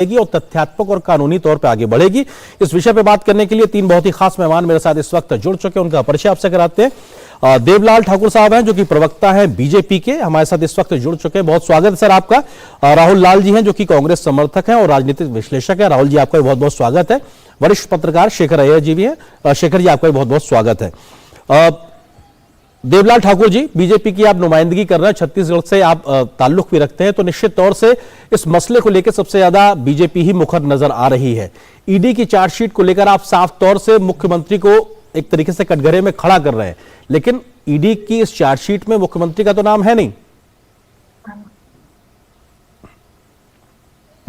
और तथ्यात्मक और कानूनी तौर पर आगे बढ़ेगी। इस विषय पर बात करने के लिए तीन बहुत ही खास मेहमान मेरे साथ इस वक्त जुड़ चुके हैं, उनका परिचय आपसे कराते हैं। देवलाल ठाकुर साहब हैं जो कि प्रवक्ता हैं बीजेपी के, हमारे साथ इस वक्त जुड़ चुके हैं। बहुत स्वागत है सर आपका। राहुल लाल जी हैं जो कि कांग्रेस समर्थक हैं और राजनीतिक विश्लेषक है। राहुल जी आपका बहुत बहुत स्वागत है। वरिष्ठ पत्रकार शेखर अय्यर जी भी हैं। शेखर जी आपका बहुत बहुत स्वागत है। देवलाल ठाकुर जी, बीजेपी की आप नुमाइंदगी कर रहे हैं, छत्तीसगढ़ से आप ताल्लुक भी रखते हैं, तो निश्चित तौर से इस मसले को लेकर सबसे ज्यादा बीजेपी ही मुखर नजर आ रही है। ईडी की चार्जशीट को लेकर आप साफ तौर से मुख्यमंत्री को एक तरीके से कटघरे में खड़ा कर रहे हैं, लेकिन ईडी की इस चार्जशीट में मुख्यमंत्री का तो नाम है नहीं।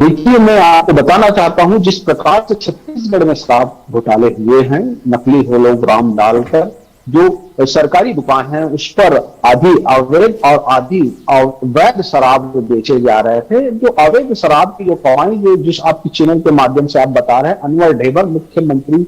देखिए, मैं आपको बताना चाहता हूं, जिस प्रकार से छत्तीसगढ़ में शराब घोटाले हुए हैं, नकली होलोग्राम डालकर जो सरकारी दुकान है उस पर आधी अवैध और आधी अवैध शराब बेचे जा रहे थे। जो अवैध शराब की जो कमाई जो जिस आपकी चैनल के माध्यम से आप बता रहे हैं, अनवर ढेबर मुख्यमंत्री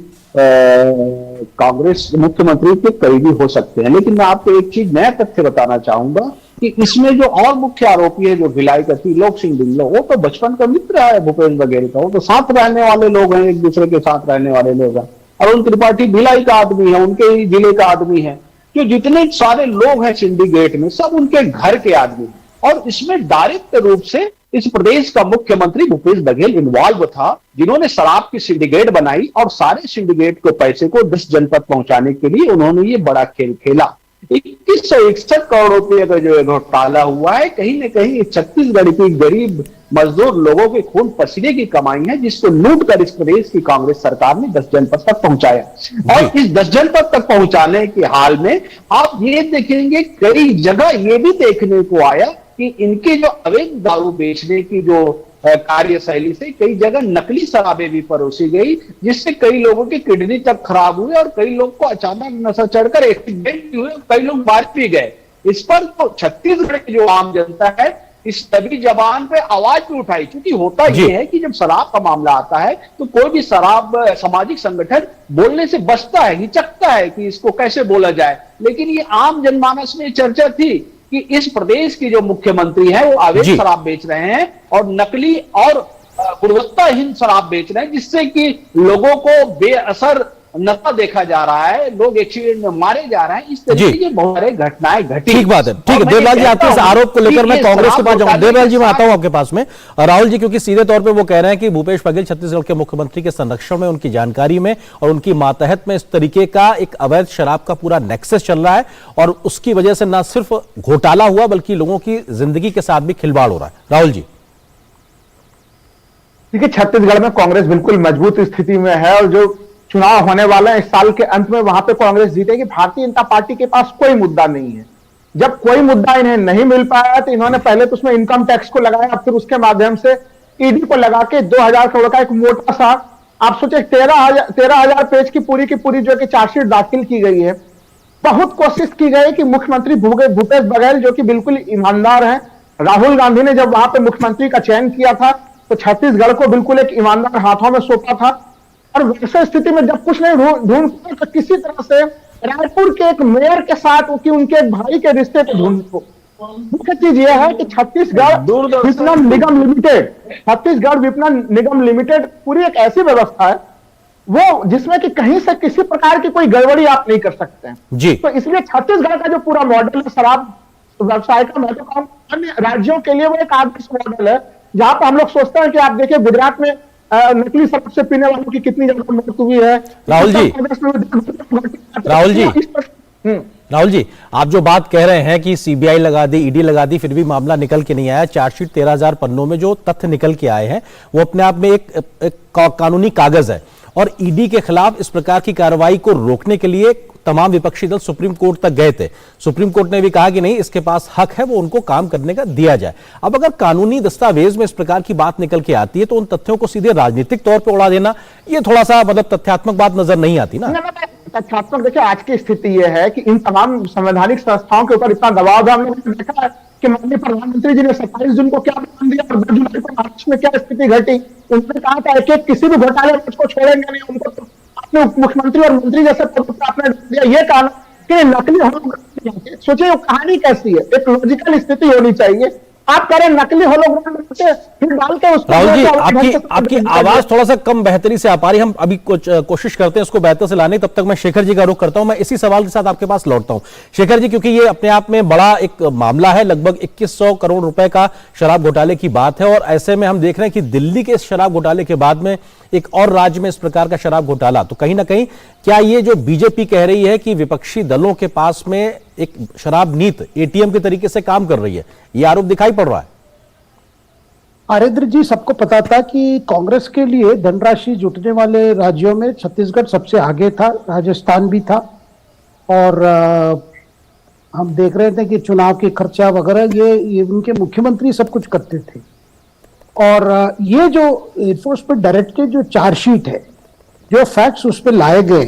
कांग्रेस मुख्यमंत्री के करीबी हो सकते हैं, लेकिन मैं आपको एक चीज नया तथ्य बताना चाहूंगा कि इसमें जो और मुख्य आरोपी है जो भिलाई कथी लोक सिंह डिंगलो, वो तो बचपन का मित्र है भूपेश बघेल का, वो तो साथ रहने वाले लोग हैं, एक दूसरे के साथ रहने वाले लोग हैं। अरुण त्रिपाठी भिलाई का आदमी है, उनके ही जिले का आदमी है। जो जितने सारे लोग हैं सिंडिकेट में, सब उनके घर के आदमी हैं। और इसमें डायरेक्ट रूप से इस प्रदेश का मुख्यमंत्री भूपेश बघेल इन्वॉल्व था, जिन्होंने शराब की सिंडिकेट बनाई और सारे सिंडिकेट के पैसे को 10 जनपद पहुंचाने के लिए उन्होंने ये बड़ा खेल खेला। 2161 करोड़ रुपए का जो घोटाला हुआ है, कहीं ना कहीं छत्तीसगढ़ की गरीब मजदूर लोगों के खून पसीने की कमाई है, जिसको लूट कर इस प्रदेश की कांग्रेस सरकार ने 10 जनपद तक पहुंचाया। और इस 10 जनपद तक पहुंचाने के हाल में आप ये देखेंगे, कई जगह ये भी देखने को आया कि इनके जो अवैध दारू बेचने की जो कार्यशैली से कई जगह नकली शराबें भी परोसी गई, जिससे कई लोगों की किडनी तक खराब हुई और कई लोग को अचानक नशा चढ़कर एक्सीडेंट भी हुए, कई लोग मार भी गए। इस पर तो छत्तीसगढ़ की जो आम जनता है इस तभी जबान पे आवाज भी उठाई, क्योंकि होता यह है कि जब शराब का मामला आता है तो कोई भी शराब सामाजिक संगठन बोलने से बचता है, हिचकता है कि इसको कैसे बोला जाए। लेकिन ये आम जनमानस में चर्चा थी कि इस प्रदेश की जो मुख्यमंत्री है वो अवैध शराब बेच रहे हैं और नकली और गुणवत्ताहीन शराब बेच रहे हैं, जिससे कि लोगों को बेअसर नशा देखा जा रहा है, लोग एक्सीडेंट में मारे जा रहे हैं। इस तरीके की बहुत सारी घटनाएं घटी। ठीक बात है, ठीक है देवलाल जी, आपके इस आरोप को लेकर मैं कांग्रेस के पास जाऊंगा। देवलाल जी मैं आता हूं आपके पास में। राहुल जी, क्योंकि सीधे तौर पे वो कह रहे हैं कि भूपेश बघेल छत्तीसगढ़ के मुख्यमंत्री के संरक्षण में, उनकी जानकारी में और उनकी मातहत में इस तरीके का एक अवैध शराब का पूरा नेक्सस चल रहा है और उसकी वजह से न सिर्फ घोटाला हुआ बल्कि लोगों की जिंदगी के साथ भी खिलवाड़ हो रहा है। राहुल जी देखिए, छत्तीसगढ़ में कांग्रेस बिल्कुल मजबूत स्थिति में है और जो चुनाव होने वाला है इस साल के अंत में, वहां पे कांग्रेस जीतेगी। भारतीय जनता पार्टी के पास कोई मुद्दा नहीं है। जब कोई मुद्दा इन्हें नहीं मिल पाया तो इन्होंने पहले तो उसमें इनकम टैक्स को लगाया, फिर उसके माध्यम से ईडी को लगा के 2000 करोड़ का एक मोटा सा, आप सोचे 13,000 पेज की पूरी जो कि चार्जशीट दाखिल की गई है। बहुत कोशिश की गई कि मुख्यमंत्री भूपेश बघेल जो कि बिल्कुल ईमानदार हैं, राहुल गांधी ने जब वहां पे मुख्यमंत्री का चयन किया था तो छत्तीसगढ़ को बिल्कुल एक ईमानदार हाथों में सौंपा था। और वैसे स्थिति में जब कुछ नहीं ढूंढ तो किसी तरह से रायपुर के एक मेयर के साथ उनके एक भाई के रिश्ते को ढूंढ। मुख्य चीज यह है कि छत्तीसगढ़ विपणन निगम लिमिटेड पूरी एक ऐसी व्यवस्था है वो जिसमें कि कहीं से किसी प्रकार की कोई गड़बड़ी आप नहीं कर सकते हैं जी। तो इसलिए छत्तीसगढ़ का जो पूरा मॉडल है शराब व्यवसाय का, मैं तो कहूं अन्य राज्यों के लिए वो एक आदर्श मॉडल है, जहां पर हम लोग सोचते हैं कि आप देखिए गुजरात में नकली शराब से पीने वालों की कितनी ज्यादा मौत हुई है। राहुल जी, आप जो बात कह रहे हैं कि सीबीआई लगा दी, ईडी लगा दी, फिर भी मामला निकल के नहीं आया। चार्जशीट 13,000 पन्नों में जो तथ्य निकल के आए हैं वो अपने आप में एक कानूनी कागज है और ईडी के खिलाफ इस प्रकार की कार्रवाई को रोकने के लिए तमाम विपक्षी दल सुप्रीम कोर्ट तक गए थे। सुप्रीम कोर्ट ने भी कहा कि नहीं, इसके पास हक है, वो उनको काम करने का दिया जाए। अब अगर कानूनी दस्तावेज में इस प्रकार की बात निकल के आती है तो उन तथ्यों को सीधे राजनीतिक तौर पर उड़ा देना, ये थोड़ा सा मतलब तथ्यात्मक बात नजर नहीं आती ना। तथ्यात्मक देखिए, आज की स्थिति यह है कि इन तमाम संवैधानिक संस्थाओं के ऊपर इतना दबाव है। हमने देखा है कि माननीय प्रधानमंत्री जी ने 27 जून को क्या बयान दिया और 2 जुलाई को महाराष्ट्र में क्या स्थिति घटी। उन्होंने कहा था एक किसी भी घोटाले में उसको छोड़ेंगे नहीं, उनको तो अपने उप मुख्यमंत्री और मंत्री जैसे पद पर आपने दिया। ये कहा कि नकली हम सोचिए कहानी कैसी है, एक लॉजिकल स्थिति होनी चाहिए आप करें नकली होलोग्राम फिर डाल के उसको राहुल जी, आपकी आपकी आवाज थोड़ा सा कम बेहतरी से आ पा रही। हम अभी कुछ कोशिश करते हैं उसको बेहतर से लाने, तब तक मैं शेखर जी का रुख करता हूं। मैं इसी सवाल के साथ आपके पास लौटता हूं शेखर जी, क्योंकि ये अपने आप में बड़ा एक मामला है। लगभग 2100 करोड़ रुपए का शराब घोटाले की बात है, और ऐसे में हम देख रहे हैं कि दिल्ली के इस शराब घोटाले के बाद में एक और राज्य में इस प्रकार का शराब घोटाला, तो कहीं ना कहीं क्या ये जो बीजेपी कह रही है कि विपक्षी दलों के पास में एक शराब नीति एटीएम के तरीके से काम कर रही है, ये आरोप दिखाई पड़ रहा है? आरेंद्र जी, सबको पता था कि कांग्रेस के लिए धनराशि जुटने वाले राज्यों में छत्तीसगढ़ सबसे आगे था, राजस्थान भी था, और हम देख रहे थे कि चुनाव के खर्चा वगैरह ये उनके मुख्यमंत्री सब कुछ करते थे। और ये जो एनफोर्समेंट डायरेक्टरेट जो चार्जशीट है, जो फैक्ट्स उस पर लाए गए,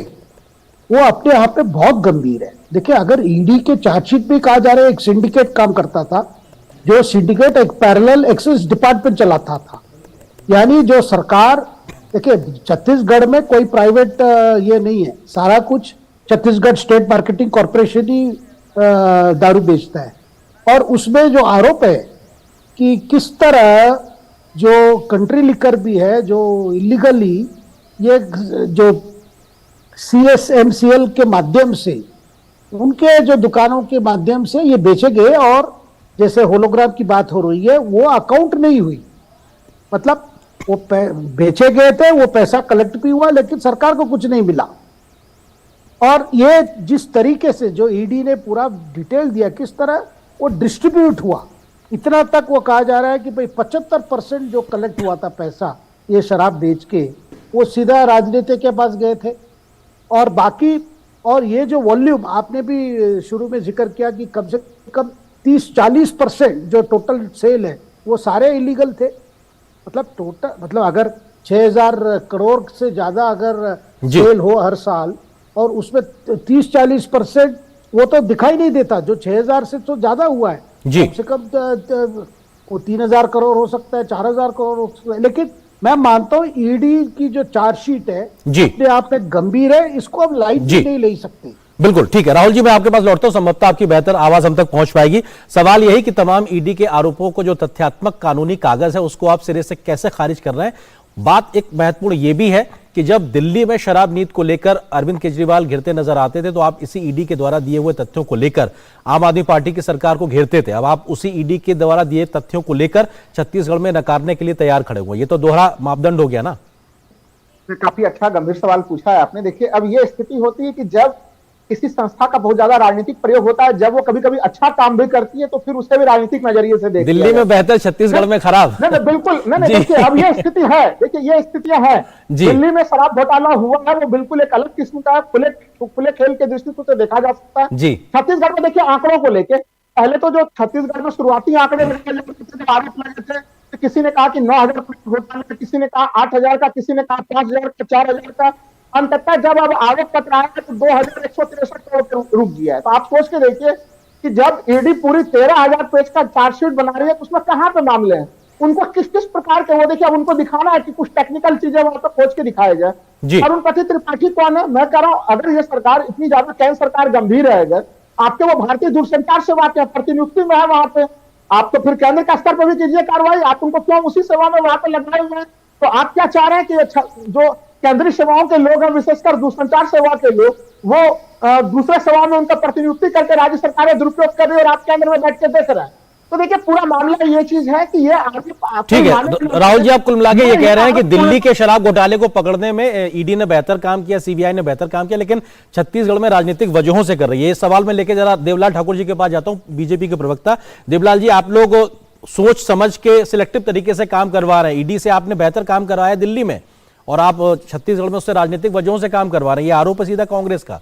वो अपने आप में बहुत गंभीर है। देखिए, अगर ईडी के चार्जशीट में कहा जा रहा है एक सिंडिकेट काम करता था, जो सिंडिकेट एक पैरेलल एक्सेस डिपार्टमेंट चलाता था, यानी जो सरकार, देखिए छत्तीसगढ़ में कोई प्राइवेट ये नहीं है, सारा कुछ छत्तीसगढ़ स्टेट मार्केटिंग कॉर्पोरेशन ही दारू बेचता है। और उसमें जो आरोप है कि किस तरह जो कंट्री लिकर भी है, जो इलीगली ये जो CSMCL के माध्यम से, उनके जो दुकानों के माध्यम से ये बेचे गए, और जैसे होलोग्राम की बात हो रही है, वो अकाउंट नहीं हुई, मतलब वो बेचे गए थे, वो पैसा कलेक्ट भी हुआ, लेकिन सरकार को कुछ नहीं मिला। और ये जिस तरीके से जो ईडी ने पूरा डिटेल दिया, किस तरह वो डिस्ट्रीब्यूट हुआ, इतना तक वो कहा जा रहा है कि भाई 75% जो कलेक्ट हुआ था पैसा ये शराब बेच के, वो सीधा राजनीति के पास गए थे। और बाकी, और ये जो वॉल्यूम आपने भी शुरू में जिक्र किया कि कम से कम 30-40% जो टोटल सेल है वो सारे इलीगल थे। मतलब टोटल, मतलब अगर 6000 करोड़ से ज्यादा अगर सेल हो हर साल, और उसमें 30-40% वो तो दिखाई नहीं देता, जो 6000 से तो ज्यादा हुआ है, कम से कम वो 3000 करोड़ हो सकता है, 4000 करोड़ हो सकता है। लेकिन मैं मानता हूं ईडी की जो चार्जशीट है अपने आप में गंभीर है, इसको हम लाइट नहीं ले सकते। बिल्कुल ठीक है राहुल जी, मैं आपके पास लौटता हूं, संभवतः आपकी बेहतर आवाज हम तक पहुंच पाएगी। सवाल यही कि तमाम ईडी के आरोपों को जो तथ्यात्मक कानूनी कागज है उसको आप सिरे से कैसे खारिज कर रहे हैं। बात एक महत्वपूर्ण यह भी है कि जब दिल्ली में शराब नीति को लेकर अरविंद केजरीवाल घिरते नजर आते थे, तो आप इसी ईडी के द्वारा दिए हुए तथ्यों को लेकर आम आदमी पार्टी की सरकार को घेरते थे। अब आप उसी ईडी के द्वारा दिए तथ्यों को लेकर छत्तीसगढ़ में नकारने के लिए तैयार खड़े हुए। ये तो दोहरा मापदंड हो गया ना। काफी अच्छा गंभीर सवाल पूछा है आपने। देखिए, अब ये स्थिति होती है कि जब किसी संस्था का बहुत ज्यादा राजनीतिक प्रयोग होता है, जब वो कभी कभी अच्छा काम भी करती है तो फिर उसे भी राजनीतिक नजरिए से देखते हैं। दिल्ली में बेहतर, छत्तीसगढ़ में खराब। नहीं बिल्कुल नहीं, देखिए अब ये स्थिति है, देखिए ये स्थितियां हैं। दिल्ली में शराब घोटाला हुआ है, वो बिल्कुल एक अलग किस्म का खुले खेल के दृष्टिकोण से देखा जा सकता है। छत्तीसगढ़ में देखिए आंकड़ों को लेके, पहले तो जो छत्तीसगढ़ में शुरुआती आंकड़े आरोप लगे थे, तो किसी ने कहा कि 9000 घोटाला, किसी ने कहा 8000 का, किसी ने कहा 5000 का, 4000 का। अंततः जब अब आरोप पत्र आया तो 2163 करोड़ रुक गया है। तो आप सोच के देखिए कि जब ईडी पूरी 13000 पेज का चार्जशीट बना रही है तो उसमें कहां पे मामले हैं, उनको किस किस प्रकार के, वो देखिए अब उनको दिखाना है कि कुछ टेक्निकल चीजें वहां पर खोज के दिखाया जाए। अरुण पति त्रिपाठी कौन है? मैं कह रहा हूं, अगर ये सरकार इतनी ज्यादा, केंद्र सरकार गंभीर है, अगर आपके वो भारतीय दूरसंचार सेवा के प्रतिनियुक्ति में है वहां पे, आप तो फिर केंद्र का स्तर पर भी कीजिए कार्रवाई। आप उनको क्यों उसी सेवा में वहां पर लगाए हुए हैं? तो आप क्या चाह रहे हैं कि जो केंद्रीय सेवाओं के लोग हैं, विशेषकर दूरसंचार सेवा के लोग, वो दूसरे सेवाओं में उनका प्रतिनियुक्ति करके राज्य सरकारें दुरुपयोग कर रही है और आप केंद्र में बैठ के देख रहे हैं। तो देखिए पूरा मामला ये चीज है कि ये ठीक है राहुल जी, आप कुल मिला के ये कह रहे हैं कि दिल्ली के शराब घोटाले को पकड़ने में ईडी ने बेहतर काम किया, सीबीआई ने बेहतर काम किया, लेकिन छत्तीसगढ़ में राजनीतिक वजहों से कर रही है। इस सवाल में लेके जरा देवलाल ठाकुर जी के पास जाता हूं, बीजेपी के प्रवक्ता। देवलाल जी, आप लोग सोच समझ के सिलेक्टिव तरीके से काम करवा रहे हैं, ईडी से आपने बेहतर काम करवाया दिल्ली में, और आप छत्तीसगढ़ में उससे राजनीतिक वजहों से काम करवा रहे हैं। ये आरोप है सीधा कांग्रेस का।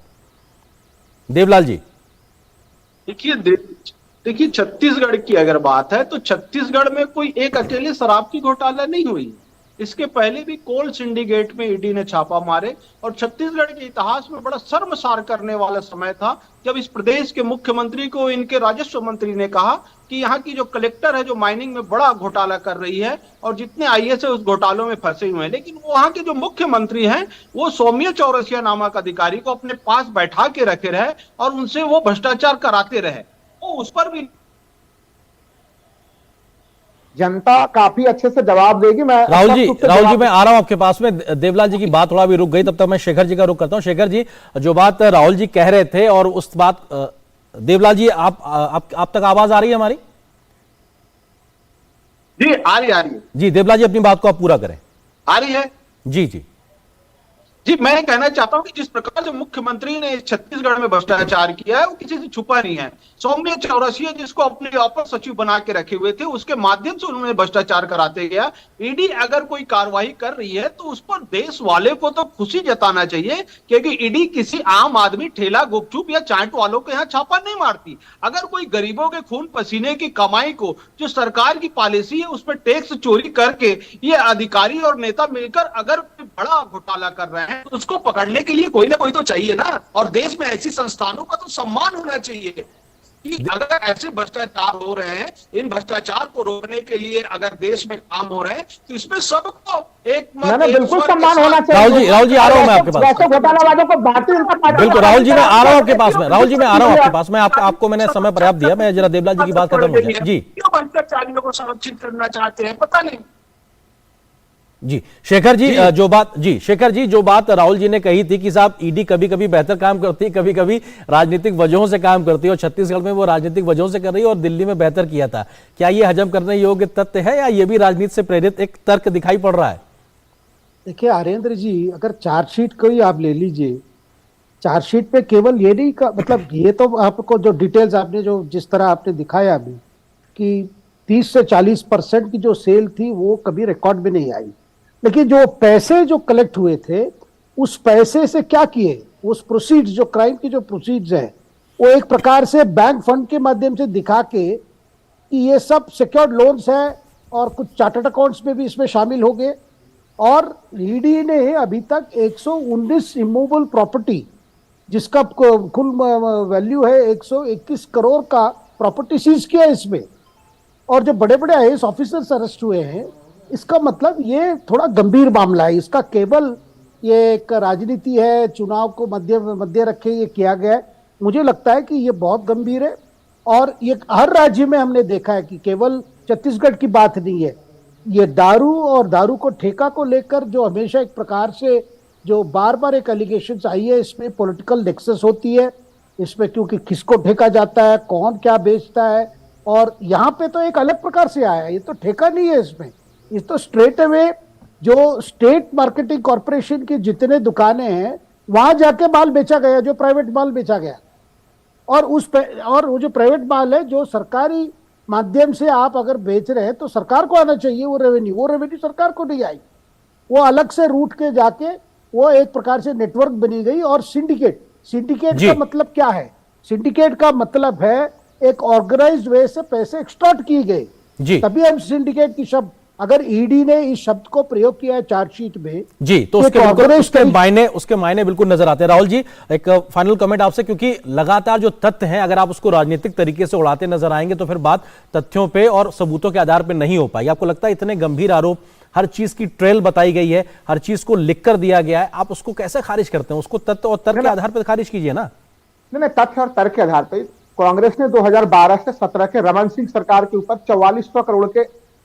देवलाल जी, देखिए छत्तीसगढ़ की अगर बात है तो छत्तीसगढ़ में कोई एक अकेले शराब की घोटाला नहीं हुई। इसके पहले भी कोल सिंडिकेट में ईडी ने छापा मारे, और छत्तीसगढ़ के इतिहास में बड़ा शर्मसार करने वाला समय था जब इस प्रदेश के मुख्यमंत्री को इनके राजस्व मंत्री ने कहा कि यहाँ की जो कलेक्टर है जो माइनिंग में बड़ा घोटाला कर रही है, और जितने आईएएस है उस घोटालों में फंसे हुए हैं। लेकिन वहां के जो मुख्यमंत्री हैं वो सौम्य चौरसिया नामक अधिकारी को अपने पास बैठा के रखे रहे और उनसे वो भ्रष्टाचार कराते रहे। वो उस पर भी जनता काफी अच्छे से जवाब देगी। मैं राहुल जी मैं आ रहा हूं आपके पास में। देवलाल जी की बात थोड़ा भी रुक गई, तब तक मैं शेखर जी का रुख करता हूं। शेखर जी, जो बात राहुल जी कह रहे थे और उस बात, देवलाल जी आप तक आवाज आ रही है हमारी? जी आ रही है जी। देवलाल जी अपनी बात को आप पूरा करें। आ रही है जी जी जी। मैं कहना चाहता हूं कि जिस प्रकार से मुख्यमंत्री ने छत्तीसगढ़ में भ्रष्टाचार किया है वो किसी से छुपा नहीं है। सौम्य चौरसिया जिसको अपने अपर सचिव बना के रखे हुए थे, उसके माध्यम से उन्होंने भ्रष्टाचार कराते गया। ईडी अगर कोई कार्रवाई कर रही है तो उस पर देश वाले को तो खुशी जताना चाहिए, क्योंकि ईडी किसी आम आदमी, ठेला गुपचुप या चाट वालों के यहाँ छापा नहीं मारती। अगर कोई गरीबों के खून पसीने की कमाई को, जो सरकार की पॉलिसी है, उस पर टैक्स चोरी करके ये अधिकारी और नेता मिलकर अगर बड़ा घोटाला कर रहे हैं तो उसको पकड़ने के लिए कोई ना कोई तो चाहिए ना। और देश में ऐसी संस्थानों का तो सम्मान होना चाहिए कि अगर ऐसे भ्रष्टाचार हो रहे हैं, इन भ्रष्टाचार को रोकने के लिए अगर देश में काम हो रहे हैं तो इसमें सबको एक बिल्कुल सम्मान होना चाहिए। राहुल जी आ रहा हूं मैं आपके पास। वैसे घोटालाबाजों को भारतीय जनता पार्टी, बिल्कुल राहुल जी मैं आ रहा हूं आपके पास में। राहुल जी मैं आ रहा हूं आपके पास में। आपको मैंने समय पर्याप्त दिया। मैं जरा देवलाल जी की बात खत्म हो जाए। जी क्यों भ्रष्टाचारियों को संरक्षित करना चाहते हैं, पता नहीं। जी शेखर जी, शेखर जी जो बात राहुल जी ने कही थी कि साहब ईडी कभी कभी बेहतर काम करती है, कभी कभी राजनीतिक वजहों से काम करती है, और छत्तीसगढ़ में वो राजनीतिक वजहों से कर रही है और दिल्ली में बेहतर किया था। क्या ये हजम करने योग्य तथ्य है या ये भी राजनीति से प्रेरित एक तर्क दिखाई पड़ रहा है? देखिए आर्येंद्र जी, अगर चार्जशीट को ही आप ले लीजिए, चार्जशीट पे केवल ये नहीं का मतलब, ये तो आपको जो डिटेल्स आपने जो जिस तरह आपने दिखाया अभी कि 30 से 40% की जो सेल थी वो कभी रिकॉर्ड में नहीं आई, लेकिन जो पैसे जो कलेक्ट हुए थे उस पैसे से क्या किए, उस प्रोसीड्स, जो क्राइम की जो प्रोसीड्स है, वो एक प्रकार से बैंक फंड के माध्यम से दिखा के कि ये सब सिक्योर्ड लोन्स है और कुछ चार्टर्ड अकाउंट्स में भी इसमें शामिल हो गए। और ईडी ने अभी तक 119 इमूवेबल प्रॉपर्टी, जिसका कुल वैल्यू है 121 करोड़ का, प्रॉपर्टी सीज किया इसमें। और जो बड़े बड़े आईएएस ऑफिसर्स अरेस्ट हुए हैं, इसका मतलब ये थोड़ा गंभीर मामला है। इसका केवल ये एक राजनीति है, चुनाव को मध्य रखे ये किया गया है। मुझे लगता है कि ये बहुत गंभीर है और ये हर राज्य में हमने देखा है कि केवल छत्तीसगढ़ की बात नहीं है। ये दारू और दारू को ठेका को लेकर जो हमेशा एक प्रकार से जो बार बार एक एलिगेशन आई है, इसमें पॉलिटिकल नेक्सस होती है इसमें, क्योंकि किसको ठेका जाता है, कौन क्या बेचता है। और यहाँ पे तो एक अलग प्रकार से आया, ये तो ठेका नहीं है इसमें, ये तो स्ट्रेट अवे जो स्टेट मार्केटिंग कॉर्पोरेशन की जितने दुकानें हैं वहां जाके माल बेचा गया, जो प्राइवेट माल बेचा गया। और वो जो प्राइवेट माल है जो सरकारी माध्यम से आप अगर बेच रहे हैं तो सरकार को आना चाहिए वो रेवेन्यू सरकार को नहीं आई, वो अलग से रूट के जाके वो एक प्रकार से नेटवर्क बनी गई। और सिंडिकेट का मतलब क्या है? सिंडिकेट का मतलब है एक ऑर्गेनाइज्ड वे से पैसे एक्सटॉर्ट किए गए, तभी हम सिंडिकेट की शब्द, अगर ईडी ने इस शब्द को प्रयोग किया है चार्जशीट में जी तो उसके मायने बिल्कुल नजर आते हैं। राहुल जी एक फाइनल कमेंट आपसे, क्योंकि लगातार जो तथ्य हैं अगर आप उसको राजनीतिक तरीके से उड़ाते नजर आएंगे तो फिर बात तथ्यों पे और सबूतों के आधार पे नहीं हो पाएगी। आपको लगता है इतने गंभीर आरोप, हर चीज की ट्रेल बताई गई है, हर चीज को लिख कर दिया गया है, आप उसको कैसे खारिज करते हैं? उसको तथ्य और तर्क के आधार पर खारिज कीजिए ना। नहीं, तथ्य और तर्क के आधार पर कांग्रेस ने 2012 से 17 के रमन सिंह सरकार के ऊपर 4400 करोड़ के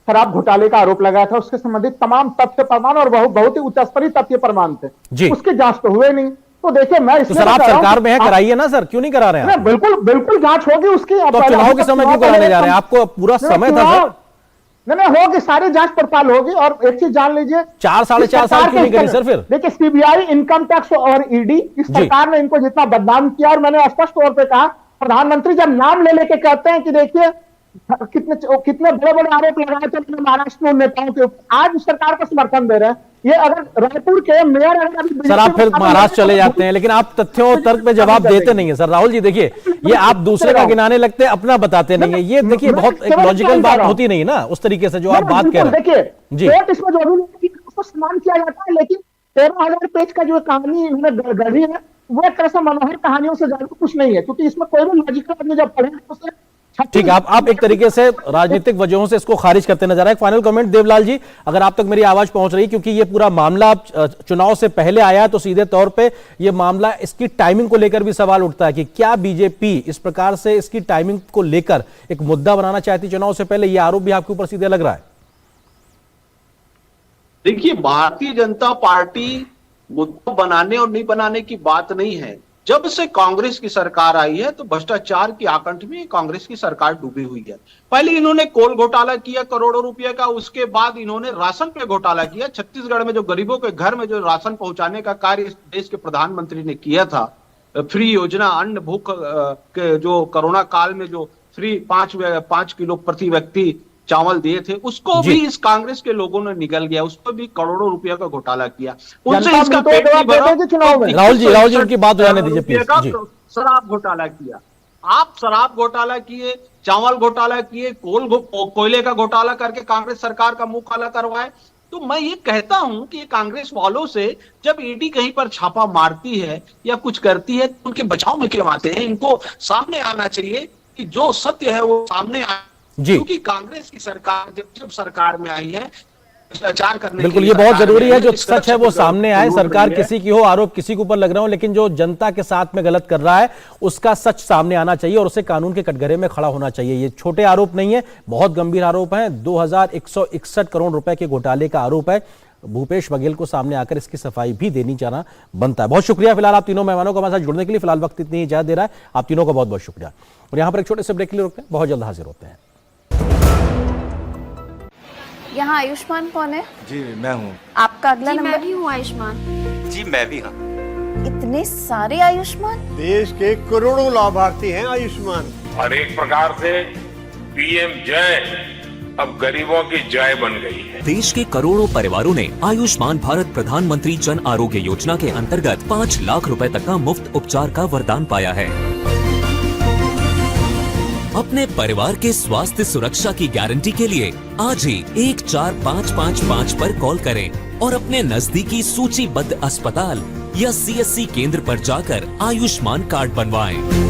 शराब घोटाले का आरोप लगाया था। उसके संबंधित तमाम तथ्य प्रमाण और बहुत ही उच्चस्तरीय तथ्य प्रमाण थे, उसकी जांच तो हुए नहीं। तो देखिए मैं तो सर आप सरकार में है, कराइए ना सर, क्यों नहीं करा रहे हैं? बिल्कुल जांच होगी उसकी। तो चुनाव के समय क्यों कराने जा रहे हैं? आपको पूरा समय था सर। नहीं होगी, सारी जांच पड़ताल होगी। और एक चीज जान लीजिए, 4-4.5 साल क्यों नहीं करी सर? फिर देखिए सीबीआई, इनकम टैक्स और ईडी, इस सरकार ने इनको जितना बदनाम किया, और मैंने स्पष्ट तौर पर कहा, प्रधानमंत्री जब नाम ले लेके कहते हैं कि देखिए कितने बड़े बड़े आरोप लगाए थे महाराष्ट्र में नेताओं के ऊपर, आज सरकार को समर्थन दे रहे हैं। ये अगर रायपुर के मेयर सर आप फिर महाराष्ट्र चले जाते हैं, लेकिन आप तथ्यों और तर्क पे जवाब देते नहीं है सर। राहुल जी देखिए, ये आप दूसरे का गिनाने लगते हैं, अपना बताते नहीं है। ये देखिए बहुत एक लॉजिकल बात होती नहीं ना उस तरीके से जो आप बात कर रहे हैं। देखिए इसमें जो भी उसको सम्मान किया जाता है, लेकिन 13,000 पेज का जो कहानी गढ़ी है वो एक तरह से मनोहर कहानियों से ज्यादा कुछ नहीं है, क्योंकि इसमें कोई भी लॉजिकल आदमी जब पढ़े तो ठीक है, आप एक तरीके से राजनीतिक वजहों से इसको खारिज करते नजर आए। फाइनल कमेंट देवलाल जी, अगर आप तक मेरी आवाज पहुंच रही, क्योंकि ये पूरा मामला चुनाव से पहले आया तो सीधे तौर पे ये मामला इसकी टाइमिंग को लेकर भी सवाल उठता है कि क्या बीजेपी इस प्रकार से इसकी टाइमिंग को लेकर एक मुद्दा बनाना चाहती चुनाव से पहले? ये आरोप भी आपके ऊपर सीधे लग रहा है। देखिए, भारतीय जनता पार्टी मुद्दा बनाने और नहीं बनाने की बात नहीं है। जब से कांग्रेस की सरकार आई है तो भ्रष्टाचार की आकंठ में कांग्रेस की सरकार डूबी हुई है। पहले इन्होंने कोल घोटाला किया करोड़ों रुपए का, उसके बाद इन्होंने राशन पे घोटाला किया। छत्तीसगढ़ में जो गरीबों के घर में जो राशन पहुंचाने का कार्य इस देश के प्रधानमंत्री ने किया था, फ्री योजना, अन्न भूख के जो कोरोना काल में जो फ्री 5 किलो प्रति व्यक्ति चावल दिए थे, उसको भी इस कांग्रेस के लोगों ने निगल गया, उस पर भी करोड़ों रुपया का घोटाला किया। उनसे इसका पेट नहीं भरा। चुनाव में राहुल जी उनकी बात हो जाने दीजिए प्लीज जी। शराब घोटाला किया, आप शराब घोटाला किए, चावल घोटाला किए, कोयले का घोटाला करके कांग्रेस सरकार का मुंह काला करवाए। तो मैं ये कहता हूं कि कांग्रेस वालों से जब ईडी कहीं पर छापा मारती है या कुछ करती है तो उनके बचाव में क्यों आते हैं? इनको सामने आना चाहिए कि जो सत्य है वो सामने आए, क्योंकि कांग्रेस की सरकार जब सरकार में आई है भ्रष्टाचार करने, बिल्कुल ये बहुत जरूरी है, जो सच है वो सामने आए। सरकार किसी की हो, आरोप किसी के ऊपर लग रहा हो, लेकिन जो जनता के साथ में गलत कर रहा है उसका सच सामने आना चाहिए और उसे कानून के कटघरे में खड़ा होना चाहिए। ये छोटे आरोप नहीं है, बहुत गंभीर आरोप है। 2161 करोड़ रुपए के घोटाले का आरोप है। भूपेश बघेल को सामने आकर इसकी सफाई भी देनी जाना बनता है। बहुत शुक्रिया फिलहाल आप तीनों मेहमानों को हमारे साथ जुड़ने के लिए। फिलहाल वक्त इतनी इजाजत दे रहा है, आप तीनों का बहुत बहुत शुक्रिया। और यहाँ पर एक छोटे से ब्रेक के लिए रुकते हैं, बहुत जल्द हाजिर होते हैं। यहाँ आयुष्मान कौन है? जी मैं हूँ। आपका अगला नंबर? मैं भी हूँ आयुष्मान। जी मैं भी हाँ। इतने सारे आयुष्मान? देश के करोड़ों लाभार्थी हैं आयुष्मान। और एक प्रकार से पीएम जय अब गरीबों की जय बन गई है। देश के करोड़ों परिवारों ने आयुष्मान भारत प्रधानमंत्री जन आरोग्य योजना के अंतर्गत 5 लाख रुपए तक का मुफ्त उपचार का वरदान पाया है। अपने परिवार के स्वास्थ्य सुरक्षा की गारंटी के लिए आज ही 14555 पर कॉल करें और अपने नजदीकी सूचीबद्ध अस्पताल या CSC केंद्र पर जाकर आयुष्मान कार्ड बनवाएं।